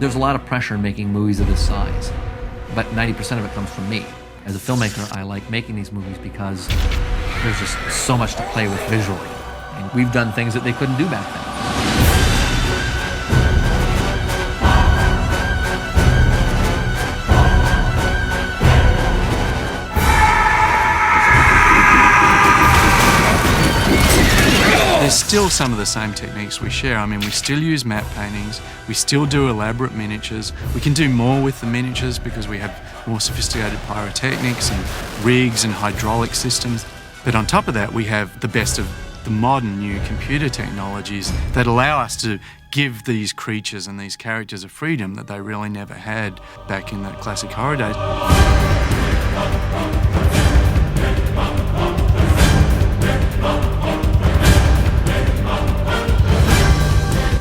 There's a lot of pressure in making movies of this size, but 90% of it comes from me. As a filmmaker, I like making these movies because there's just so much to play with visually. And we've done things that they couldn't do back then. There's still some of the same techniques we share. I mean, we still use matte paintings, we still do elaborate miniatures. We can do more with the miniatures because we have more sophisticated pyrotechnics and rigs and hydraulic systems. But on top of that, we have the best of the modern new computer technologies that allow us to give these creatures and these characters a freedom that they really never had back in the classic horror days.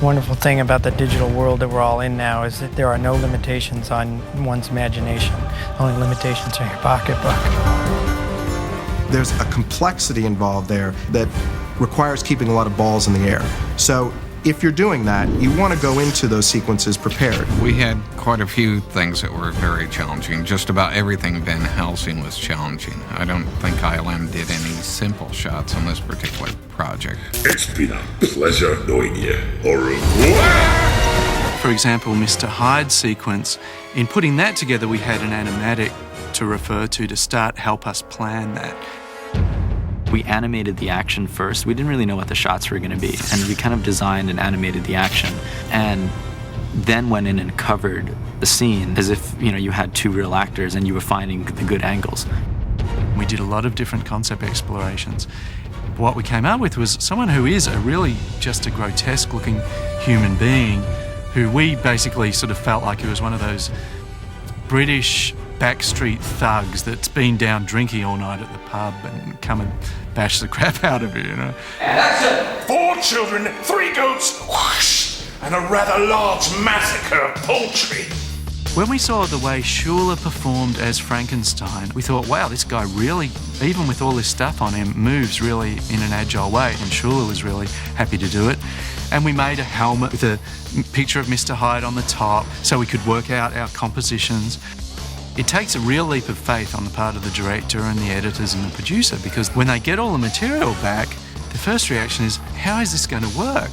Wonderful thing about the digital world that we're all in now is that there are no limitations on one's imagination. Only limitations are your pocketbook. There's a complexity involved there that requires keeping a lot of balls in the air. So if you're doing that, you want to go into those sequences prepared. We had quite a few things that were very challenging. Just about everything Van Helsing was challenging. I don't think ILM did any simple shots on this particular project. It's been a pleasure knowing you. Au revoir! For example, Mr. Hyde's sequence, in putting that together, we had an animatic to refer to start help us plan that. We animated the action first. We didn't really know what the shots were going to be, and we kind of designed and animated the action, and then went in and covered the scene as if, you know, you had two real actors and you were finding the good angles. We did a lot of different concept explorations. What we came up with was someone who is really just a grotesque-looking human being, who we basically sort of felt like he was one of those British backstreet thugs that's been down drinking all night at the pub and come and bash the crap out of you, you know. And action! 4 children, 3 goats, whoosh, and a rather large massacre of poultry. When we saw the way Schuller performed as Frankenstein, we thought, wow, this guy really, even with all this stuff on him, moves really in an agile way, and Schuller was really happy to do it. And we made a helmet with a picture of Mr. Hyde on the top so we could work out our compositions. It takes a real leap of faith on the part of the director and the editors and the producer, because when they get all the material back, the first reaction is, how is this going to work?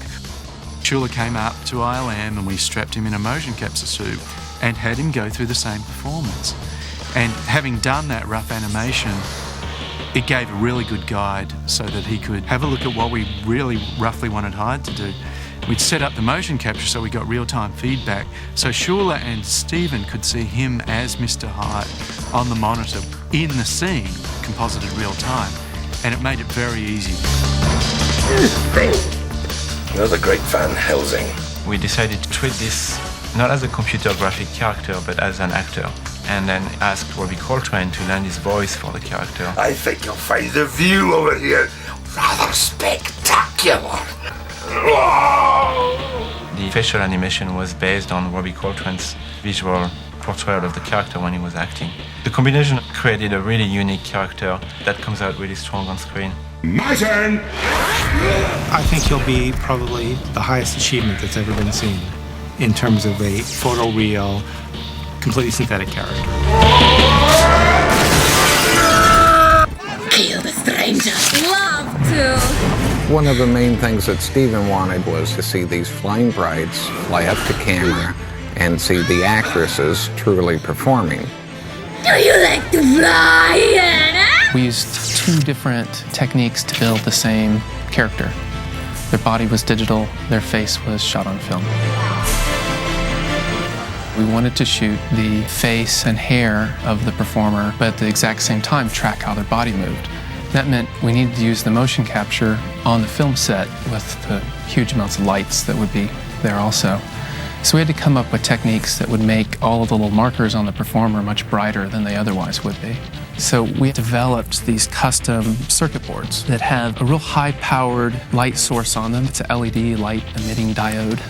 Schuller came up to ILM and we strapped him in a motion capture suit and had him go through the same performance. And having done that rough animation, it gave a really good guide so that he could have a look at what we really roughly wanted Hyde to do. We'd set up the motion capture so we got real-time feedback, so Schuller and Stephen could see him as Mr. Hyde on the monitor in the scene, composited real-time, and it made it very easy. You're the great Van Helsing. We decided to treat this not as a computer graphic character, but as an actor, and then asked Robbie Coltrane to lend his voice for the character. I think you'll find the view over here rather spectacular. The facial animation was based on Robbie Coltrane's visual portrayal of the character when he was acting. The combination created a really unique character that comes out really strong on screen. My turn! I think he'll be probably the highest achievement that's ever been seen in terms of a photoreal, completely synthetic character. Kill the stranger. Love to. One of the main things that Stephen wanted was to see these flame brides fly up to camera and see the actresses truly performing. Do you like to fly, Anna? We used 2 different techniques to build the same character. Their body was digital, their face was shot on film. We wanted to shoot the face and hair of the performer, but at the exact same time track how their body moved. That meant we needed to use the motion capture on the film set with the huge amounts of lights that would be there also. So we had to come up with techniques that would make all of the little markers on the performer much brighter than they otherwise would be. So we developed these custom circuit boards that have a real high-powered light source on them. It's an LED light-emitting diode.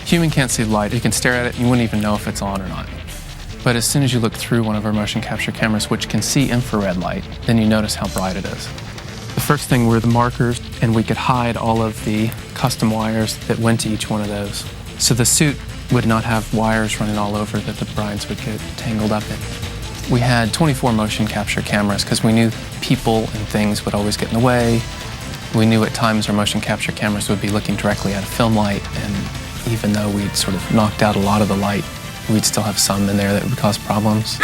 Human can't see the light. You can stare at it and you wouldn't even know if it's on or not. But as soon as you look through one of our motion capture cameras, which can see infrared light, then you notice how bright it is. The first thing were the markers, and we could hide all of the custom wires that went to each one of those. So the suit would not have wires running all over that the brides would get tangled up in. We had 24 motion capture cameras because we knew people and things would always get in the way. We knew at times our motion capture cameras would be looking directly at a film light, and even though we'd sort of knocked out a lot of the light, we'd still have some in there that would cause problems.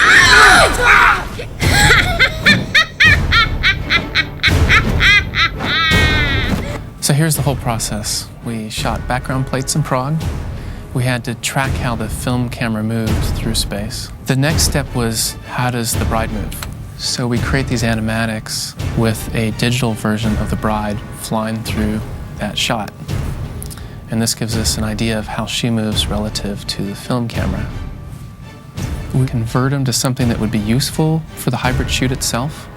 So here's the whole process. We shot background plates in prog. We had to track how the film camera moves through space. The next step was, how does the bride move? So we create these animatics with a digital version of the bride flying through that shot. And this gives us an idea of how she moves relative to the film camera. We convert them to something that would be useful for the hybrid shoot itself.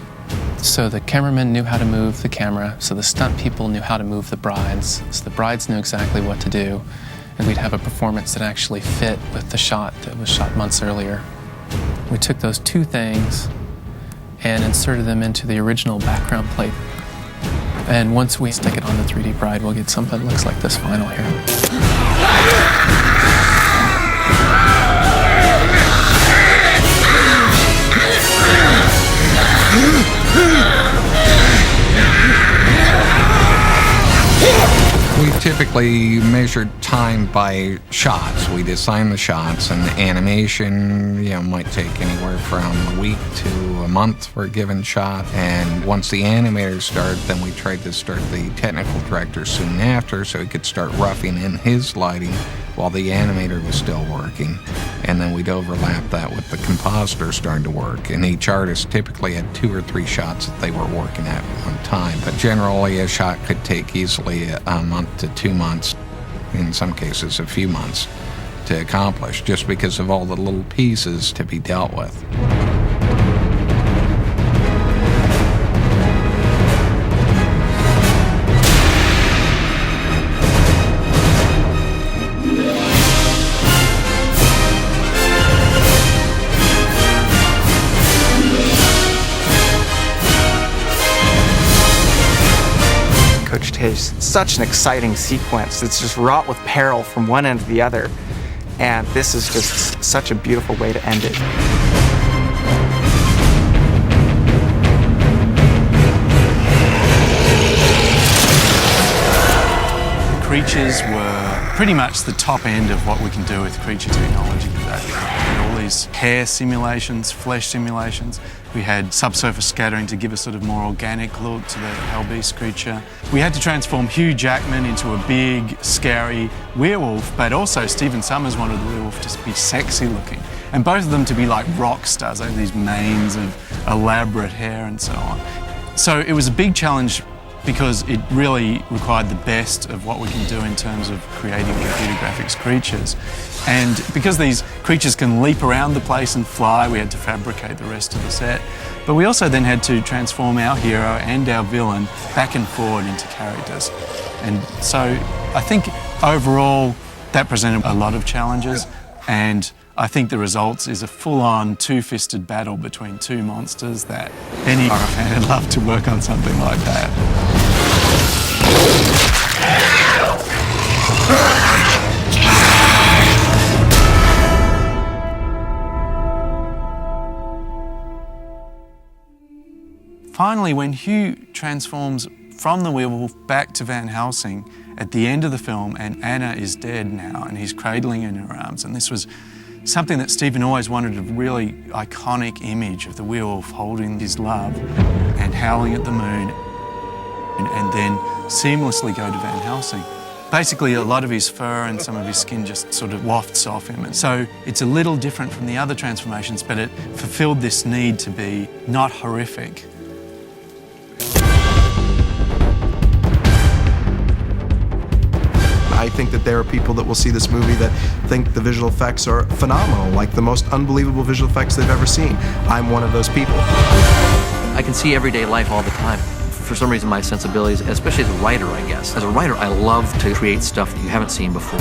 So the cameramen knew how to move the camera, so the stunt people knew how to move the brides, so the brides knew exactly what to do, and we'd have a performance that actually fit with the shot that was shot months earlier. We took those two things and inserted them into the original background plate. And once we stick it on the 3D bride, we'll get something that looks like this final here. We typically measured time by shots. We'd assign the shots, and animation, might take anywhere from a week to a month for a given shot. And once the animators start, then we tried to start the technical director soon after, so he could start roughing in his lighting while the animator was still working. And then we'd overlap that with the compositor starting to work. And each artist typically had 2 or 3 shots that they were working at one time. But generally, a shot could take easily a month to 2 months, in some cases a few months, to accomplish, just because of all the little pieces to be dealt with. Such an exciting sequence. It's just wrought with peril from one end to the other, and this is just such a beautiful way to end it. The creatures were pretty much the top end of what we can do with creature technology today. We had all these hair simulations, flesh simulations. We had subsurface scattering to give a sort of more organic look to the hellbeast creature. We had to transform Hugh Jackman into a big, scary werewolf, but also Stephen Summers wanted the werewolf to be sexy looking. And both of them to be like rock stars, like these manes of elaborate hair and so on. So it was a big challenge because it really required the best of what we can do in terms of creating computer graphics creatures. And because these creatures can leap around the place and fly, we had to fabricate the rest of the set. But we also then had to transform our hero and our villain back and forward into characters. And so I think overall that presented a lot of challenges, and I think the results is a full-on two-fisted battle between two monsters that any horror fan would love to work on something like that. Finally, when Hugh transforms from the werewolf back to Van Helsing at the end of the film, and Anna is dead now and he's cradling her in her arms, and this was something that Stephen always wanted, a really iconic image of the werewolf holding his love and howling at the moon, and then seamlessly go to Van Helsing. Basically, a lot of his fur and some of his skin just sort of wafts off him. And so it's a little different from the other transformations, but it fulfilled this need to be not horrific. I think that there are people that will see this movie that think the visual effects are phenomenal, like the most unbelievable visual effects they've ever seen. I'm one of those people. I can see everyday life all the time. For some reason, my sensibilities, especially as a writer, I guess. As a writer, I love to create stuff that you haven't seen before.